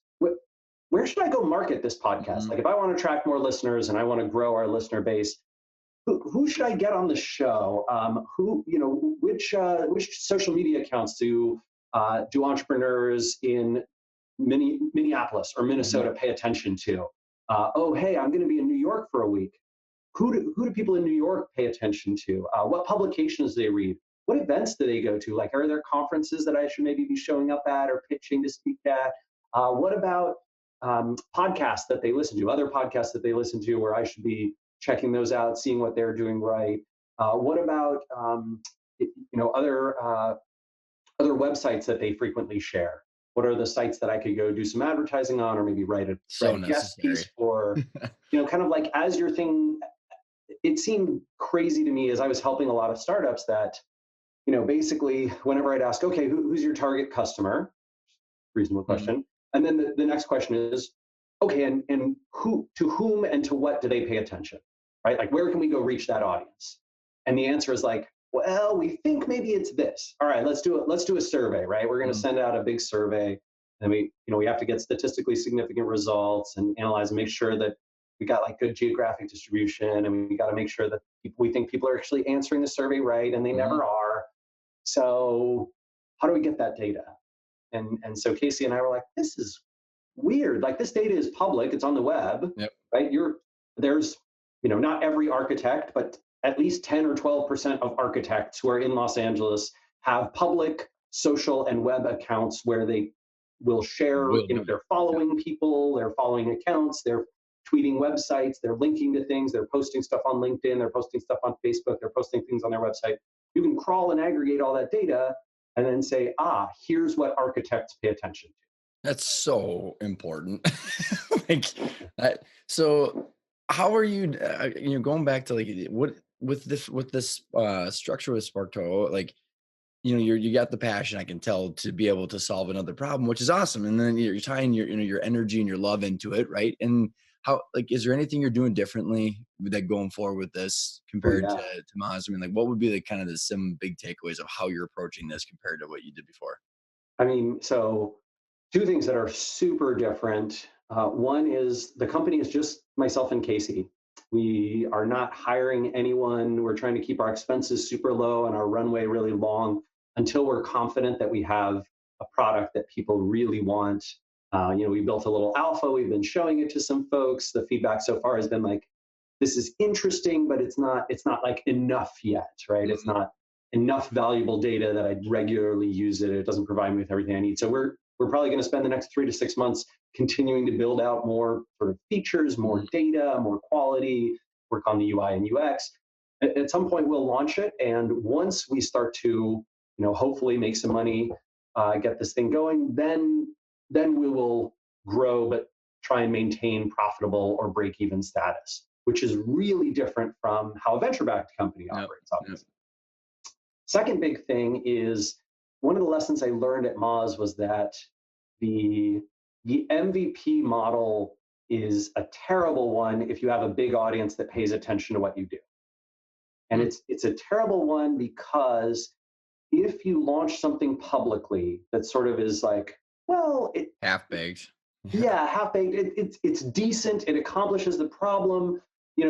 where should I go market this podcast? Mhm. Like, if I want to attract more listeners and I want to grow our listener base, who should I get on the show? Which social media accounts do entrepreneurs in Minneapolis or Mhm. Minnesota pay attention to? Oh, hey, I'm going to be in New York for a week. Who do people in New York pay attention to? What publications do they read? What events do they go to? Like, are there conferences that I should maybe be showing up at or pitching to speak at? What about podcasts that they listen to, other podcasts that they listen to where I should be checking those out, seeing what they're doing right? What about other websites that they frequently share? What are the sites that I could go do some advertising on, or maybe write a So write a guest necessary. piece for? Kind of like as your thing. It seemed crazy to me as I was helping a lot of startups that, basically whenever I'd ask, okay, who's your target customer? Reasonable Mhm. question. And then the next question is, okay, and who to whom and to what do they pay attention? Right? Like, where can we go reach that audience? And the answer is like, well, we think maybe it's this. All right, let's do a survey, right? We're going to Mhm. send out a big survey, and we have to get statistically significant results and analyze and make sure that we got like good geographic distribution, and we got to make sure that we think people are actually answering the survey right, and they Mhm. never are. So how do we get that data? And so Casey and I were like, this is weird. Like, this data is public, it's on the web, Yep. right? There's not every architect, but at least 10 or 12% of architects who are in Los Angeles have public social and web accounts where they will share, Will you know, be. they're Yeah. following people, they're following accounts, they're tweeting websites, they're linking to things, they're posting stuff on LinkedIn, they're posting stuff on Facebook, they're posting things on their website. You can crawl and aggregate all that data and then say, ah, here's what architects pay attention to. That's so important. Like, so how are you, going back to like what with this structure with SparkToro, like, you got the passion, I can tell, to be able to solve another problem, which is awesome. And then you're tying your energy and your love into it, right? And how, like, is there anything you're doing differently that going forward with this Oh, compared to yeah. Maz? I mean, like, what would be the kind of some big takeaways of how you're approaching this compared to what you did before? I mean, so two things that are super different. One is the company is just myself and Casey. We are not hiring anyone. We're trying to keep our expenses super low and our runway really long until we're confident that we have a product that people really want. We built a little alpha. We've been showing it to some folks. The feedback so far has been like, this is interesting, but it's not like enough yet, right? It's Mhm. not enough valuable data that I'd regularly use it. It doesn't provide me with everything I need. So we're probably going to spend the next 3 to 6 months continuing to build out more sort of features, more Mhm. data, more quality, work on the UI and UX. At some point, we'll launch it, and once we start to, hopefully make some money, get this thing going, then we will grow, but try and maintain profitable or break even status, which is really different from how a venture backed company Yep. operates, Yep. obviously. Second big thing is one of the lessons I learned at Moz was that the the MVP model is a terrible one if you have a big audience that pays attention to what you do. And Mm. it's a terrible one because if you launch something publicly that sort of is like, well, Half baked. Yeah. yeah, half baked. It's decent. It accomplishes the problem.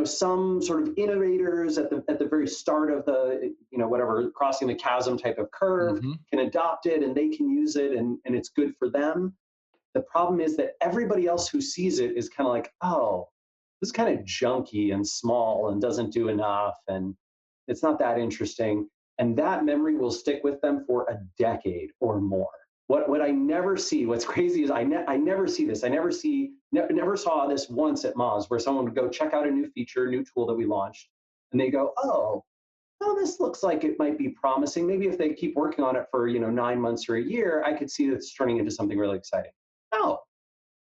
Some sort of innovators at the very start of the whatever crossing the chasm type of curve Mhm. can adopt it and they can use it and it's good for them. The problem is that everybody else who sees it is kind of like, oh, this is kind of junky and small and doesn't do enough and it's not that interesting. And that memory will stick with them for a decade or more. What I never see, what's crazy is I never see this. Never saw this once at Moz where someone would go check out a new feature, new tool that we launched, and they go, oh, this looks like it might be promising. Maybe if they keep working on it for 9 months or a year, I could see this turning into something really exciting. No,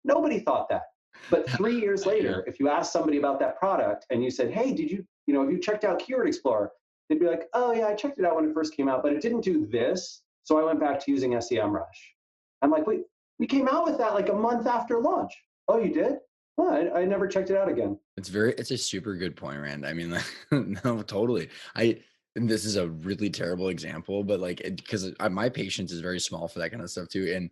nobody thought that. But 3 years Yeah. later, if you ask somebody about that product and you said, hey, have you checked out Keyword Explorer? They'd be like, oh, yeah, I checked it out when it first came out, but it didn't do this. So I went back to using SEMrush. I'm like, wait, we came out with that like a month after launch. Oh, you did? Well, I never checked it out again. It's a super good point, Rand. I mean, no, totally. And this is a really terrible example, but like, because my patience is very small for that kind of stuff too. And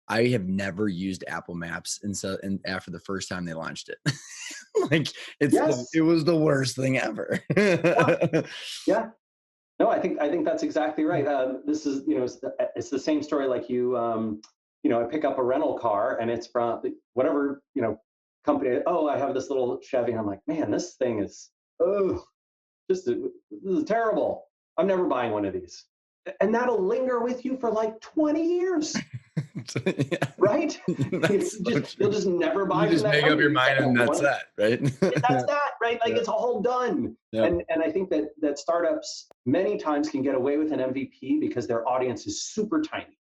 I have never used Apple Maps. And after the first time they launched it, like it Yes. was the worst thing ever. Yeah. Yeah. No, I think that's exactly right. This is it's the same story like I pick up a rental car and it's from whatever company. Oh, I have this little Chevy. And I'm like, man, this thing is oh this is terrible. I'm never buying one of these, and that'll linger with you for like 20 years, Yeah. right? That's so You'll true. just never You buy from just that make up company. your You say, mind and oh, that's that, right? that's that, right? Like Yeah. it's all done. Yep. And I think that startups many times can get away with an MVP because their audience is super tiny,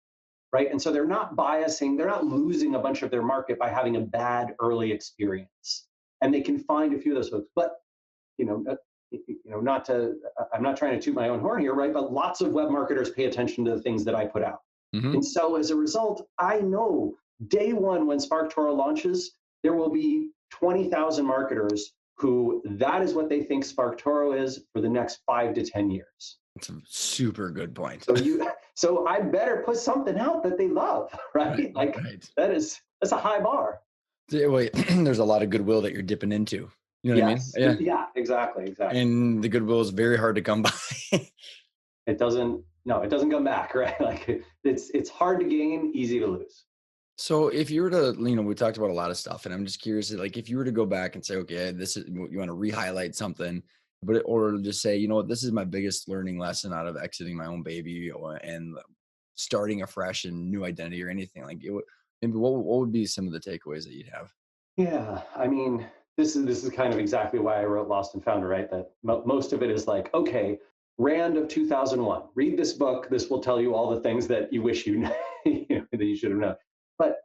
right? And so they're not biasing, they're not losing a bunch of their market by having a bad early experience. And they can find a few of those folks. But you know, uh, not to, I'm not trying to toot my own horn here, right? But lots of web marketers pay attention to the things that I put out. Mhm. And so as a result, I know day one when SparkToro launches, there will be 20,000 marketers who that is what they think SparkToro is for the next 5 to 10 years. That's a super good point. So I better put something out that they love, Right, right? Like right. that's a high bar. Yeah, wait, there's a lot of goodwill that you're dipping into. You know what I mean? Yes. Yeah. Yeah, exactly. And the goodwill is very hard to come by. It doesn't, no, it doesn't come back, right? Like it's hard to gain, easy to lose. So if you were to, we talked about a lot of stuff, and I'm just curious, like if you were to go back and say, okay, this is you want to re-highlight something, or just say, you know what, this is my biggest learning lesson out of exiting my own baby, and starting afresh and new identity or anything like it. Maybe what would be some of the takeaways that you'd have? Yeah, I mean, this is kind of exactly why I wrote Lost and Found, right? That most of it is like, okay, Rand of 2001, read this book. This will tell you all the things that you wish you you know, that you should have known. But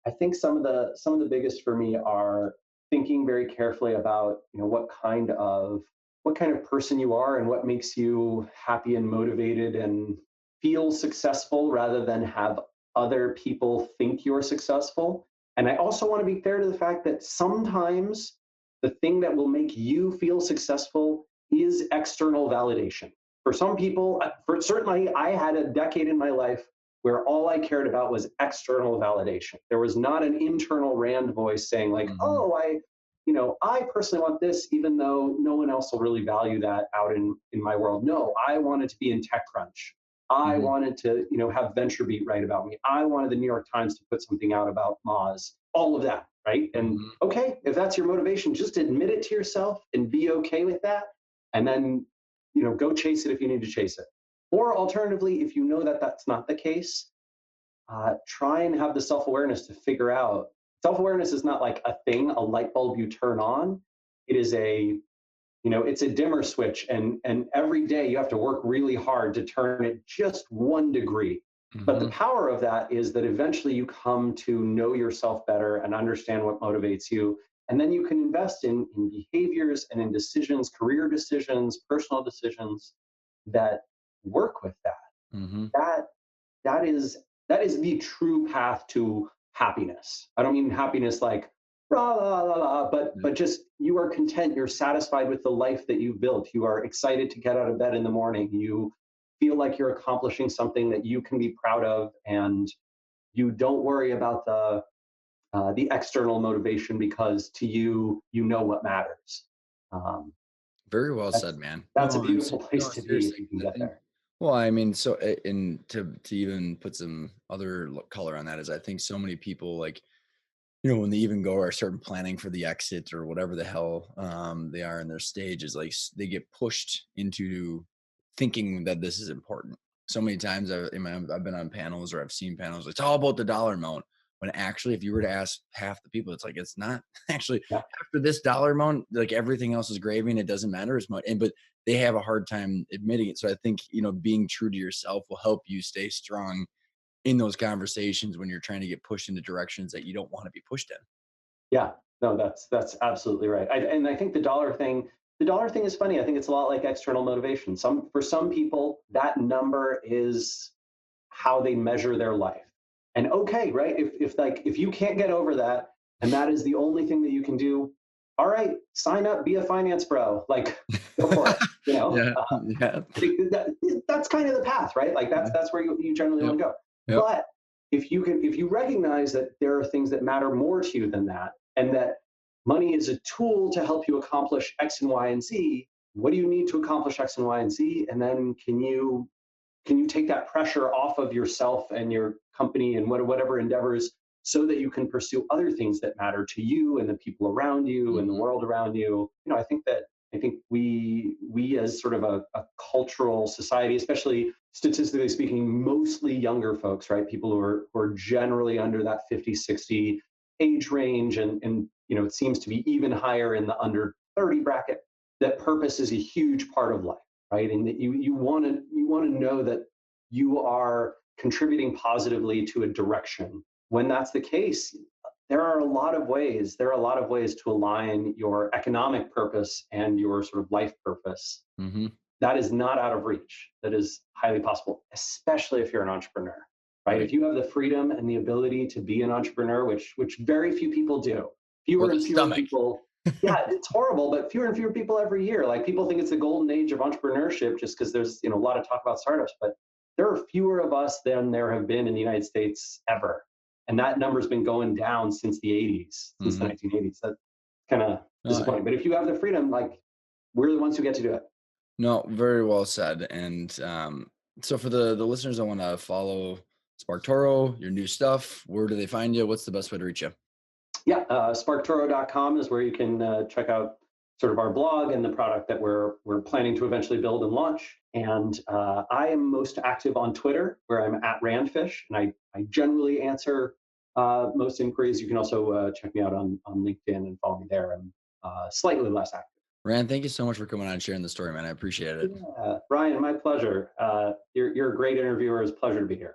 I think some of the biggest for me are thinking very carefully about, what kind of person you are and what makes you happy and motivated and feel successful rather than have other people think you're successful. And I also want to be fair to the fact that sometimes the thing that will make you feel successful is external validation. For some people, certainly I had a decade in my life where all I cared about was external validation. There was not an internal Rand voice saying like, Hmm. "Oh, I personally want this, even though no one else will really value that out in my world." No, I wanted to be in TechCrunch. I Hmm. wanted to, have VentureBeat write about me. I wanted the New York Times to put something out about Moz. All of that, right? And Hmm. okay, if that's your motivation, just admit it to yourself and be okay with that, and then, go chase it if you need to chase it. Or alternatively, if you know that that's not the case, try and have the self awareness to figure out. Self awareness is not like a thing, a light bulb you turn on. It is it's a dimmer switch, and every day you have to work really hard to turn it just 1 degree. But the Hmm. power of that is that eventually you come to know yourself better and understand what motivates you. And then you can invest in behaviors and in decisions, career decisions, personal decisions that work with that. Hmm. That that is the true path to happiness. I don't mean happiness like la la la la, but just you are content, you're satisfied with the life that you've built. You are excited to get out of bed in the morning. You feel like you're accomplishing something that you can be proud of, and you don't worry about the external motivation because to you, you know what matters. Um, Very well said, that's man. that's a beautiful No, place to be if seriously, you can 'cause I get think, there. well, I mean, so and to even put some other color on that is, I think so many people, like, when they even go or start planning for the exit or whatever the hell they are in their stage, is like they get pushed into thinking that this is important. So many times I've been on panels, or I've seen panels. It's all about the dollar amount. When actually, if you were to ask half the people, it's like it's not actually. Yeah. After this dollar amount, like everything else is gravy, and it doesn't matter as much. But they have a hard time admitting it. So I think being true to yourself will help you stay strong in those conversations when you're trying to get pushed into directions that you don't want to be pushed in. Yeah, no, that's absolutely right. And I think the dollar thing is funny. I think it's a lot like external motivation. For some people, that number is how they measure their life. And okay, right? If you can't get over that, and that is the only thing that you can do, all right, sign up, be a finance bro. Like, go for it. Yeah, yeah, That's kind of the path, right? Like yeah, that's where you generally yep, want to go. yep. But if you recognize that there are things that matter more to you than that, and that money is a tool to help you accomplish X and Y and Z, what do you need to accomplish X and Y and Z? And then can you take that pressure off of yourself and your company and whatever endeavors so that you can pursue other things that matter to you and the people around you and the Mhm, world around you? I think we as sort of a cultural society, especially statistically speaking, mostly younger folks, right? People who are generally under that 50, 60 age range, and it seems to be even higher in the under 30 bracket, that purpose is a huge part of life, right? And that you want to know that you are contributing positively to a direction. When that's the case, there are a lot of ways to align your economic purpose and your sort of life purpose. mhm. That is not out of reach. That is highly possible, especially if you're an entrepreneur, right? If Right. you have the freedom and the ability to be an entrepreneur, which very few people do, Or fewer the and fewer stomach. people. Yeah, it's horrible, but fewer and fewer people every year. Like, people think it's the golden age of entrepreneurship just because there's a lot of talk about startups, but there are fewer of us than there have been in the United States ever, and that number's been going down since the 80s, since the Mhm. 1980s. That's kind of No, disappointing. But if you have the freedom, like, we're the ones who get to do it. no, very well said. And so for the listeners that want to follow SparkToro, your new stuff, where do they find you? What's the best way to reach you? Yeah, SparkToro.com is where you can check out sort of our blog and the product that we're planning to eventually build and launch. And I am most active on Twitter, where I'm at Randfish, and I generally answer most inquiries. You can also check me out on LinkedIn and follow me there. I'm slightly less active. Rand, thank you so much for coming on and sharing the story, man. I appreciate it. Yeah, Ryan, my pleasure. You're a great interviewer. It's a pleasure to be here.